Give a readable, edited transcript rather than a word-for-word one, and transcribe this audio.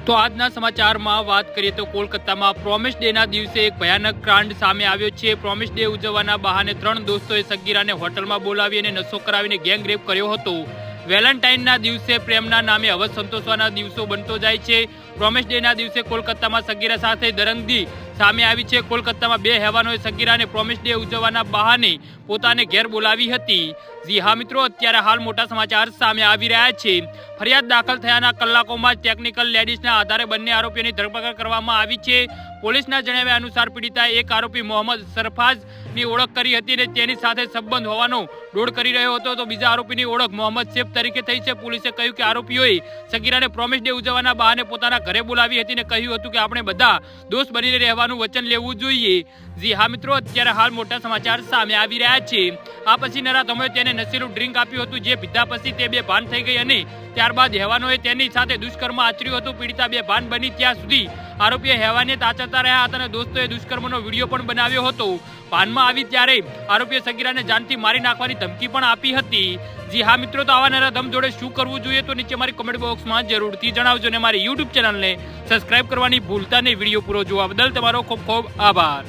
તો આજના સમાચારમાં વાત કરીએ તો કોલકાતામાં પ્રોમિસ ડેના દિવસે એક ભયાનક કાંડ સામે આવ્યો છે। પ્રોમિસ ડે ઉજવવાના બહાને 3 દોસ્તોએ સગીરાને હોટલમાં બોલાવી અને નશો કરાવીને ગેંગ રેપ કર્યો હતો। વેલેન્ટાઇનના દિવસે પ્રેમના નામે હવસ સંતોષવાના દિવસો બનતો જાય છે। પ્રોમિસ ડેના દિવસે કોલકાતામાં સગીરા સાથે દરંગી સામે આવી છે। કોલકાતામાં 2 હેવાનોએ સગીરાને પ્રોમિસ ડે ઉજવવાના બહાને પોતાને ઘેર બોલાવી હતી। જી હા મિત્રો, અત્યારે હાલ મોટા સમાચાર સામે આવી રહ્યા છે। ફરિયાદ દાખલ થયાના કલાકોમાં જ ટેકનિકલ લેડીઝના આધારે બંને આરોપીઓની ધરપકડ કરવામાં આવી છે। પોલીસના જણાવ્યા અનુસાર પીડિતાએ એક આરોપી મોહમ્મદ સરફાઝની ઓળખ કરી હતી અને તેની સાથે સંબંધ હોવાનો દોડ કરી રહ્યો હતો, તો બીજા આરોપીની ઓળખ મોહમ્મદ સૈફ તરીકે થઈ છે। પોલીસે કહ્યું કે આરોપીઓએ સગીરાને પ્રોમિસ ડે ઉજવવાના બહાને પોતાના ઘરે બોલાવી હતી અને કહ્યું હતું કે આપણે બધા દોસ્ત બનીને રહેવાનું વચન લેવું જોઈએ। જી હા મિત્રો, અત્યારે હાલ મોટા સમાચાર સામે આવી રહ્યા છે। આ પછી નરાધમોએ તેને નશીલું ડ્રિંક આપ્યું હતું, જે પીધા પછી તે બેભાન થઈ ગઈ અને ત્યારબાદ હેવાનોએ તેની સાથે દુષ્કર્મ આચર્યું હતું। પીડિતા બેભાન બની ત્યાં સુધી આરોપીએ હેવાનિયત આચરતા રહ્યા હતા અને દોસ્તોએ દુષ્કર્મનો વિડીયો પણ બનાવ્યો હતો। ભાનમાં આવી ત્યારે આરોપીએ સગીરાને જાનથી મારી નાખવાની ધમકી પણ આપી હતી। જી હા મિત્રો, તો આવા નરાધમ જોડે શું કરવું જોઈએ તો નીચે મારી કમેન્ટ બોક્સમાં જરૂરથી જણાવજો અને મારી યુટ્યુબ ચેનલને સબસ્ક્રાઇબ કરવાની ભૂલતા નહીં। વિડીયો પૂરો જોવા બદલ તમારો ખૂબ ખૂબ આભાર।